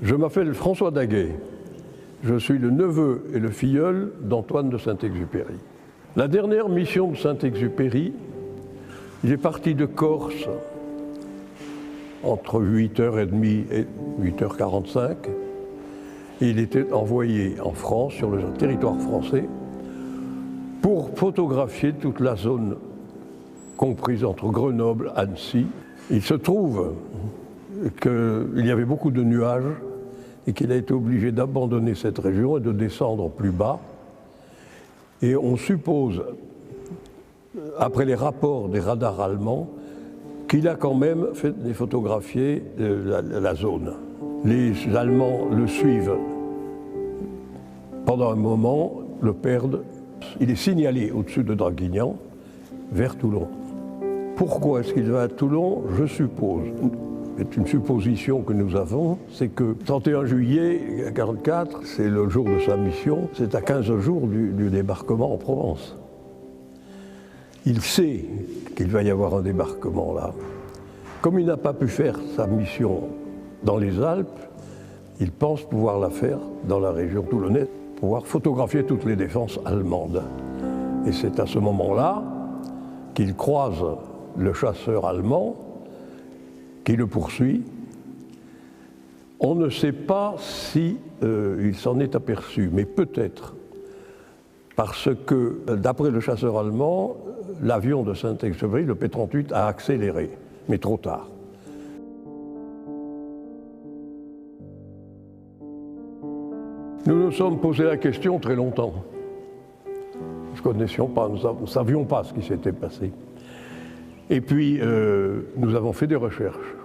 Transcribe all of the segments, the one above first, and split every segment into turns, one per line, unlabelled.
Je m'appelle François Daguet. Je suis le neveu et le filleul d'Antoine de Saint-Exupéry. La dernière mission de Saint-Exupéry, il est parti de Corse entre 8h30 et 8h45. Et il était envoyé en France, sur le territoire français, pour photographier toute la zone comprise entre Grenoble et Annecy. Il se trouve qu'il y avait beaucoup de nuages et qu'il a été obligé d'abandonner cette région et de descendre plus bas. Et on suppose, après les rapports des radars allemands, qu'il a quand même photographié la zone. Les Allemands le suivent pendant un moment, le perdent. Il est signalé au-dessus de Draguignan vers Toulon. Pourquoi est-ce qu'il va à Toulon? Je suppose, c'est une supposition que nous avons, c'est que 31 juillet 1944, c'est le jour de sa mission, c'est à 15 jours du débarquement en Provence. Il sait qu'il va y avoir un débarquement là. Comme il n'a pas pu faire sa mission dans les Alpes, il pense pouvoir la faire dans la région toulonnaise, pouvoir photographier toutes les défenses allemandes. Et c'est à ce moment-là qu'il croise le chasseur allemand qui le poursuit. On ne sait pas si il s'en est aperçu, mais peut-être parce que, d'après le chasseur allemand, l'avion de Saint-Exupéry, le P-38, a accéléré, mais trop tard. Nous nous sommes posé la question très longtemps. Nous ne savions pas ce qui s'était passé. Et puis, nous avons fait des recherches.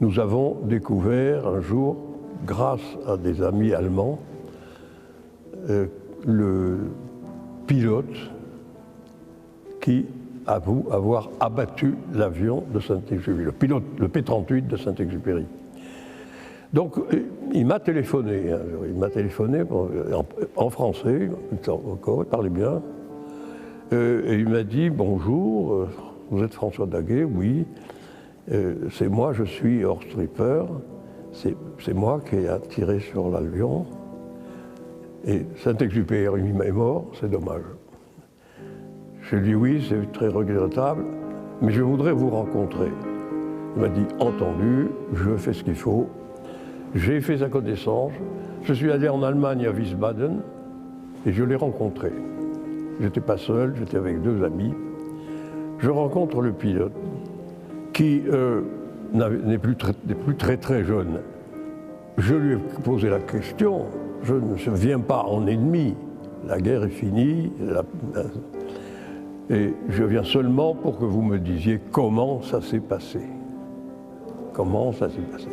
Nous avons découvert un jour, grâce à des amis allemands, le pilote qui avoue avoir abattu l'avion de Saint-Exupéry, le pilote, le P-38 de Saint-Exupéry. Donc, il m'a téléphoné en français, encore, il parlait bien, et il m'a dit « Bonjour, vous êtes François Daguet? Oui, c'est moi, je suis Horst Tripper, c'est moi qui ai tiré sur l'avion, et Saint-Exupéry est mort, c'est dommage. » Je lui ai dit « Oui, c'est très regrettable, mais je voudrais vous rencontrer. » Il m'a dit « Entendu, je fais ce qu'il faut. » J'ai fait sa connaissance, je suis allé en Allemagne à Wiesbaden et je l'ai rencontré. Je n'étais pas seul, j'étais avec deux amis. Je rencontre le pilote qui n'est plus très jeune. Je lui ai posé la question, je ne viens pas en ennemi, la guerre est finie, et je viens seulement pour que vous me disiez comment ça s'est passé. Comment ça s'est passé.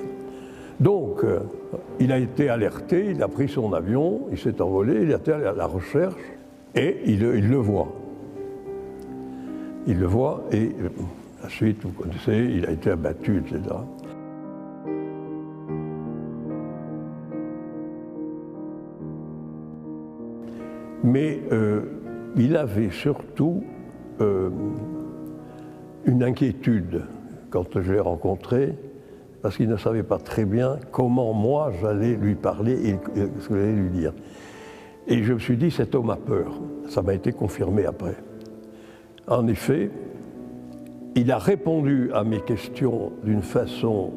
Donc, il a été alerté, il a pris son avion, il s'est envolé, il a été à la recherche et il le voit. Il le voit et la suite, vous connaissez, il a été abattu, etc. Mais il avait surtout une inquiétude quand je l'ai rencontré, parce qu'il ne savait pas très bien comment moi j'allais lui parler et ce que j'allais lui dire. Et je me suis dit, cet homme a peur. Ça m'a été confirmé après. En effet, il a répondu à mes questions d'une façon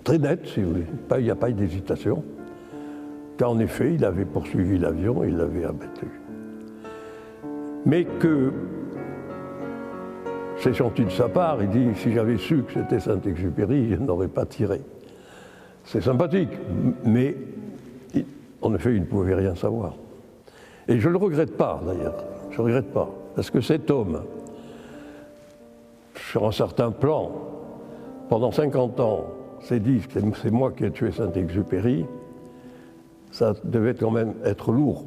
très nette, si vous voulez. Il n'y a pas eu d'hésitation. Qu'en effet, il avait poursuivi l'avion et il l'avait abattu. Mais que c'est gentil de sa part, il dit « si j'avais su que c'était Saint-Exupéry, je n'aurais pas tiré ». C'est sympathique, mais en effet, il ne pouvait rien savoir. Et je ne le regrette pas, d'ailleurs, je ne le regrette pas, parce que cet homme, sur un certain plan, pendant 50 ans, s'est dit « c'est moi qui ai tué Saint-Exupéry », ça devait quand même être lourd.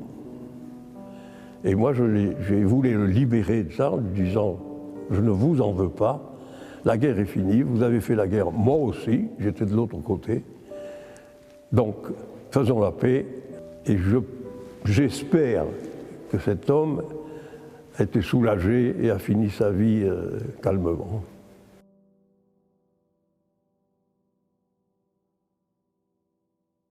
Et moi, j'ai voulu le libérer de ça en lui disant « je ne vous en veux pas, la guerre est finie, vous avez fait la guerre, moi aussi, j'étais de l'autre côté. Donc, faisons la paix, et j'espère que cet homme a été soulagé et a fini sa vie calmement.